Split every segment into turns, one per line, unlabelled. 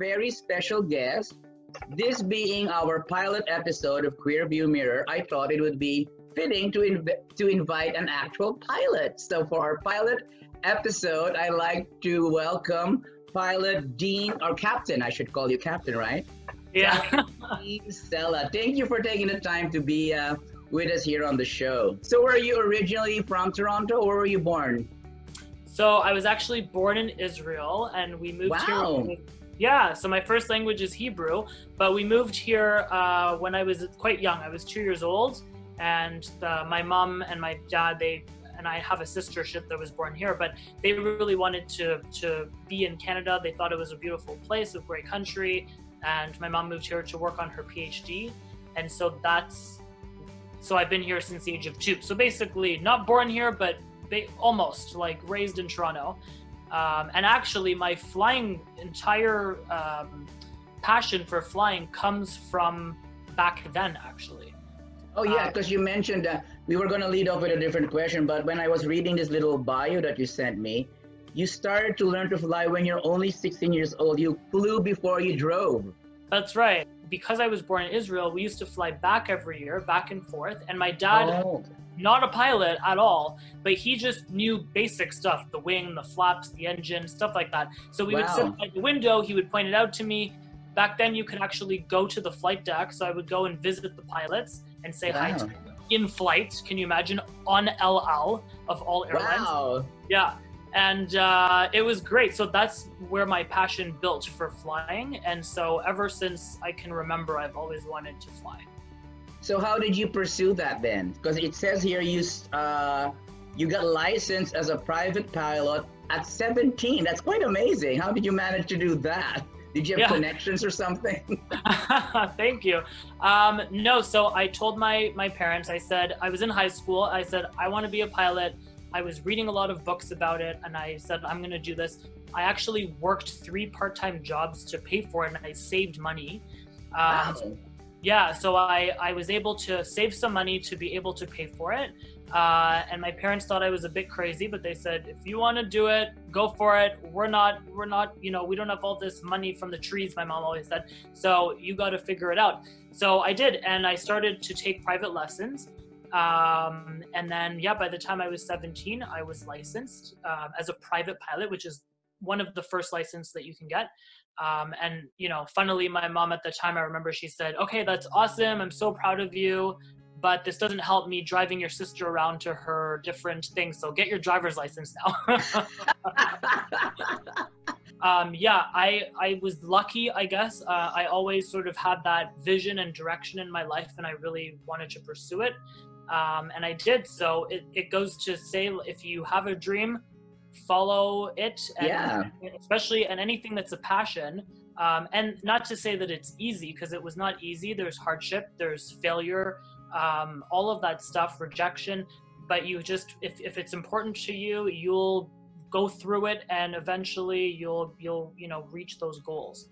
very special guest. This being our pilot episode of Queer View Mirror, I thought it would be fitting to invite an actual pilot. So for our pilot episode, I like to welcome pilot Dean, or Captain, I should call you Captain, right?
Yeah.
Dean Sela. Thank you for taking the time to be with us here on the show. So were you originally from Toronto, or were you born?
So I was actually born in Israel, and we moved here. Yeah, so my first language is Hebrew, but we moved here when I was quite young. I was 2 years old, and my mom and my dad, and I have a sister that was born here, but they really wanted to be in Canada. They thought it was a beautiful place, a great country, and my mom moved here to work on her PhD, and so I've been here since the age of 2. So basically, not born here, but almost like raised in Toronto. And actually my entire passion for flying comes from back then, actually.
Oh yeah, because you mentioned that we were going to lead off with a different question, but when I was reading this little bio that you sent me, you started to learn to fly when you're only 16 years old. You flew before you drove. That's
right. Because I was born in Israel, we used to fly back every year, back and forth. And my dad, not a pilot at all, but he just knew basic stuff, the wing, the flaps, the engine, stuff like that. So we would sit at the window, he would point it out to me. Back then you could actually go to the flight deck. So I would go and visit the pilots and say hi to them in flight. Can you imagine? On El Al of all airlines.
Wow.
Yeah. And it was great. So that's where my passion built for flying. And so ever since I can remember, I've always wanted to fly.
So how did you pursue that then? Because it says here you got licensed as a private pilot at 17. That's quite amazing. How did you manage to do that? Did you have connections or something?
Thank you. No, so I told my parents, I said, I was in high school. I said, I want to be a pilot. I was reading a lot of books about it, and I said, I'm going to do this. I actually worked 3 part-time jobs to pay for it, and I saved money. Yeah, so I was able to save some money to be able to pay for it. And my parents thought I was a bit crazy, but they said, if you want to do it, go for it. We're not, we don't have all this money from the trees, my mom always said. So you got to figure it out. So I did, and I started to take private lessons. And then, by the time I was 17, I was licensed as a private pilot, which is one of the first license that you can get. And, funnily, my mom at the time, I remember she said, okay, that's awesome. I'm so proud of you, but this doesn't help me driving your sister around to her different things. So get your driver's license now. I was lucky, I guess. I always sort of had that vision and direction in my life, and I really wanted to pursue it. And I did. So it goes to say, if you have a dream, follow it, and especially in anything that's a passion. And not to say that it's easy, because it was not easy. There's hardship, there's failure, all of that stuff, rejection. But you just, if it's important to you, you'll go through it, and eventually you'll reach those goals.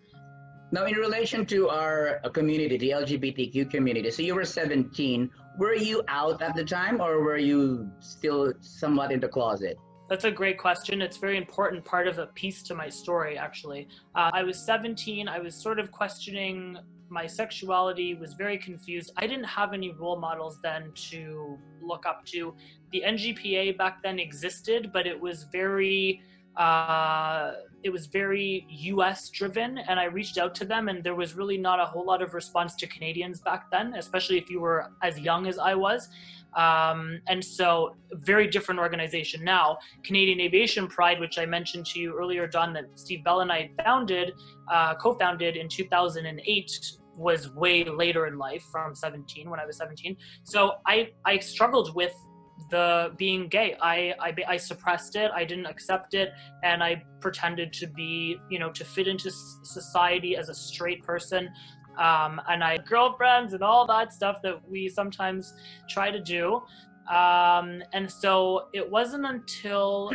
Now, in relation to our community, the LGBTQ community, so you were 17. Were you out at the time, or were you still somewhat in the closet?
That's a great question. It's a very important part of a piece to my story, actually. I was 17. I was sort of questioning my sexuality, was very confused. I didn't have any role models then to look up to. The NGPA back then existed, but it was very US driven, and I reached out to them, and there was really not a whole lot of response to Canadians back then, especially if you were as young as I was. And so very different organization now. Canadian Aviation Pride, which I mentioned to you earlier, Don, that Steve Bell and I co-founded in 2008, was way later in life, from 17, when I was 17. So I struggled with the being gay. I suppressed it. I didn't accept it, and I pretended to be, to fit into society as a straight person. And I had girlfriends and all that stuff that we sometimes try to do. And so it wasn't until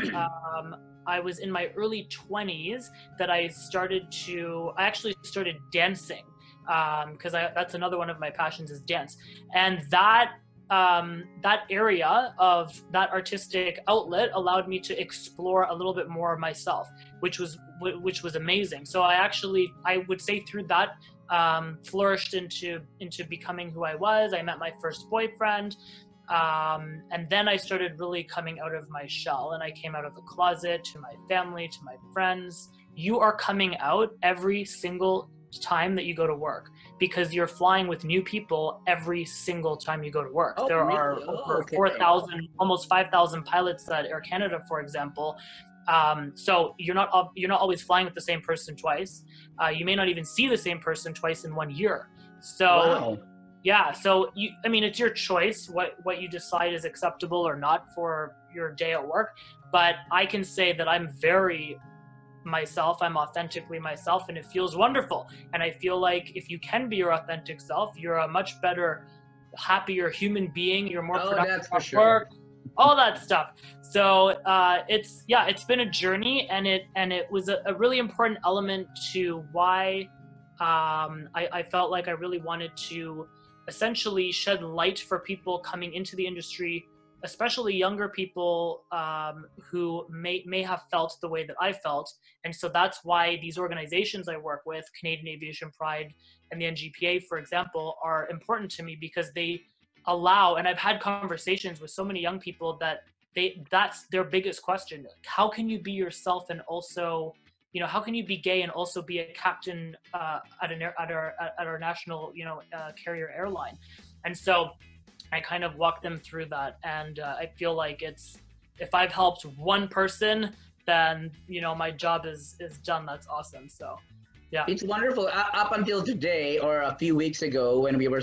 I was in my early 20s that I actually started dancing, because that's another one of my passions, is dance. And that area of that artistic outlet allowed me to explore a little bit more of myself, which was which was amazing. So I would say through that, flourished into becoming who I was. I met my first boyfriend. And then I started really coming out of my shell, and I came out of the closet to my family, to my friends. You are coming out every single time that you go to work, because you're flying with new people every single time you go to work.
Oh,
There
really?
are over 4,000, almost 5,000 pilots at Air Canada, for example. So you're not always flying with the same person twice. You may not even see the same person twice in 1 year. So
Wow.
yeah, so it's your choice what you decide is acceptable or not for your day at work. But I can say that I'm very myself. I'm authentically myself, and it feels wonderful. And I feel like if you can be your authentic self, you're a much better, happier human being. You're more productive
That's for
at
sure.
work, all that stuff. So it's been a journey, and it was a really important element to why I felt like I really wanted to essentially shed light for people coming into the industry, especially younger people who may have felt the way that I felt. And so that's why these organizations I work with, Canadian Aviation Pride and the NGPA, for example, are important to me, because they allow, and I've had conversations with so many young people that's their biggest question. How can you be yourself and also, how can you be gay and also be a captain at our national, carrier airline? And so I kind of walk them through that. And I feel like if I've helped one person, then, my job is done. That's awesome. So, yeah.
It's wonderful. Up until today, or a few weeks ago, when we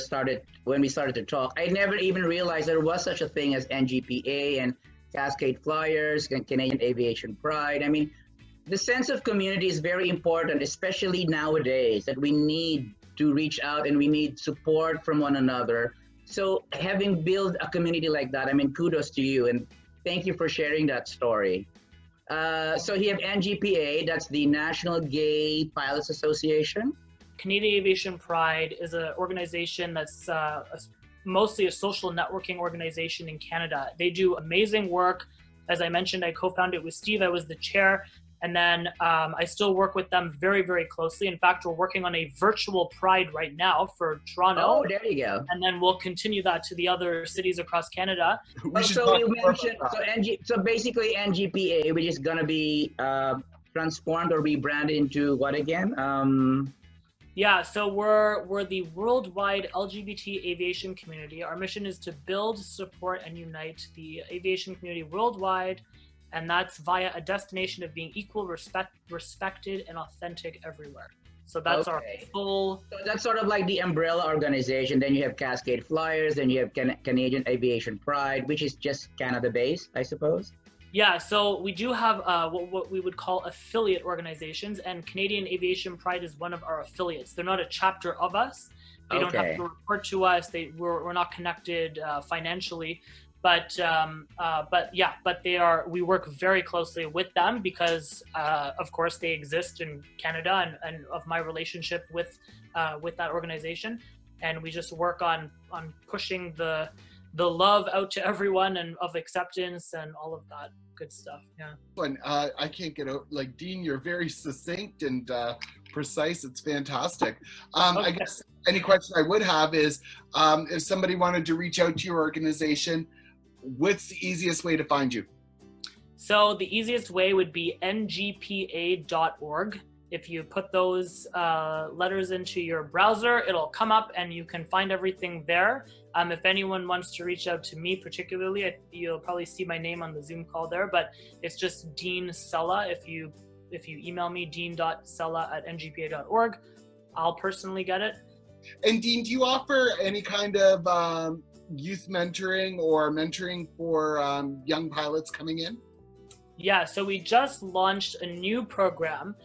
started to talk, I never even realized there was such a thing as NGPA and Cascade Flyers and Canadian Aviation Pride. I mean, the sense of community is very important, especially nowadays, that we need to reach out and we need support from one another. So having built a community like that, kudos to you, and thank you for sharing that story. So you have NGPA, that's the National Gay Pilots Association.
Canadian Aviation Pride is an organization that's mostly a social networking organization in Canada. They do amazing work. As I mentioned, I co-founded it with Steve. I was the chair. And then I still work with them very, very closely. In fact, we're working on a virtual Pride right now for Toronto.
Oh, there you go.
And then we'll continue that to the other cities across Canada.
So you mentioned, so basically NGPA, which is going to be transformed or rebranded into what again?
Yeah, so we're the worldwide LGBT aviation community. Our mission is to build, support, and unite the aviation community worldwide. And that's via a destination of being equal, respected, and authentic everywhere. So that's our full...
So that's sort of like the umbrella organization. Then you have Cascade Flyers, then you have Canadian Aviation Pride, which is just Canada-based, I suppose?
Yeah, so we do have what we would call affiliate organizations, and Canadian Aviation Pride is one of our affiliates. They're not a chapter of us. They don't have to report to us. We're not connected financially. But they are. We work very closely with them because, of course, they exist in Canada, and of my relationship with that organization, and we just work on pushing the love out to everyone and of acceptance and all of that good stuff. Yeah.
And I can't get out. Like, Dean, you're very succinct and precise. It's fantastic. I guess any question I would have is, if somebody wanted to reach out to your organization, what's the easiest way to find you?
So the easiest way would be ngpa.org. If you put those letters into your browser, it'll come up and you can find everything there. If anyone wants to reach out to me particularly, you'll probably see my name on the Zoom call there, but it's just Dean Sela. If you email me, dean.sela@ngpa.org, I'll personally get it.
And Dean, do you offer any kind of youth mentoring or mentoring for young pilots coming in?
Yeah, so we just launched a new program,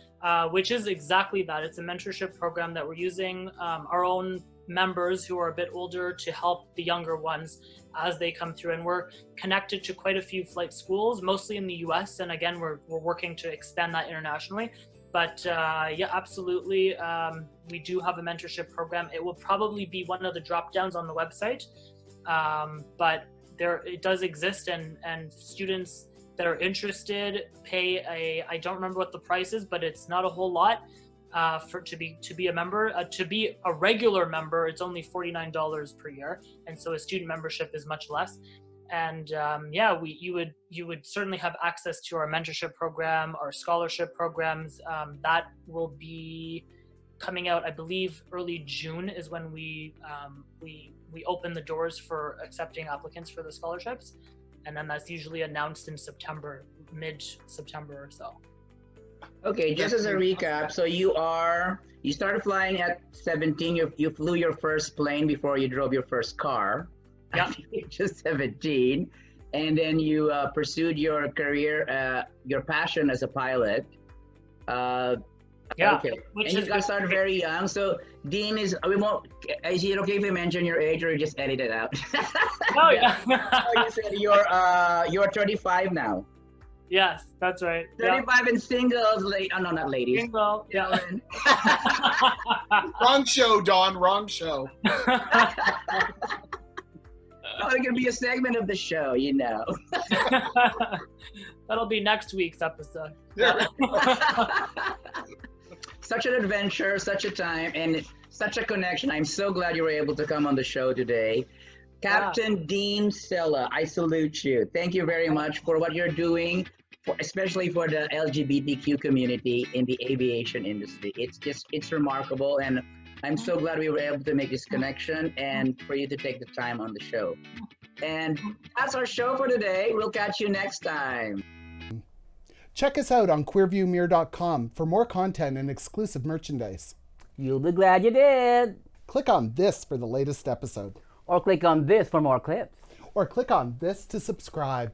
which is exactly that. It's a mentorship program that we're using our own members who are a bit older to help the younger ones as they come through. And we're connected to quite a few flight schools, mostly in the US. And again, we're working to expand that internationally. But yeah, absolutely. We do have a mentorship program. It will probably be one of the drop downs on the website. But it does exist, and students that are interested pay I don't remember what the price is, but it's not a whole lot to be a member. To be a regular member, it's only $49 per year, and so a student membership is much less. And you would certainly have access to our mentorship program, our scholarship programs. That will be coming out, I believe, early June is when we open the doors for accepting applicants for the scholarships, and then that's usually announced in September, mid-September or so.
Okay, just as a recap, so you started flying at 17. You flew your first plane before you drove your first car.
Yeah.
Just 17, and then you pursued your career, your passion as a pilot.
Yeah.
Okay. And you got started very young. So Dean is it okay if we mention your age, or you just edit it out?
Oh yeah.
Oh, you said you're 35 now.
Yes, that's right.
35 and singles, no, not ladies.
Single. Yeah.
Wrong show, Don. Wrong show.
Oh, it could be a segment of the show, you know.
That'll be next week's episode.
Yeah.
Such an adventure, such a time, and such a connection. I'm so glad you were able to come on the show today. Captain Dean Sela, I salute you. Thank you very much for what you're doing, especially for the LGBTQ community in the aviation industry. It's remarkable, and I'm so glad we were able to make this connection and for you to take the time on the show. And that's our show for today. We'll catch you next time.
Check us out on queerviewmirror.com for more content and exclusive merchandise.
You'll be glad you did.
Click on this for the latest episode.
Or click on this for more clips.
Or click on this to subscribe.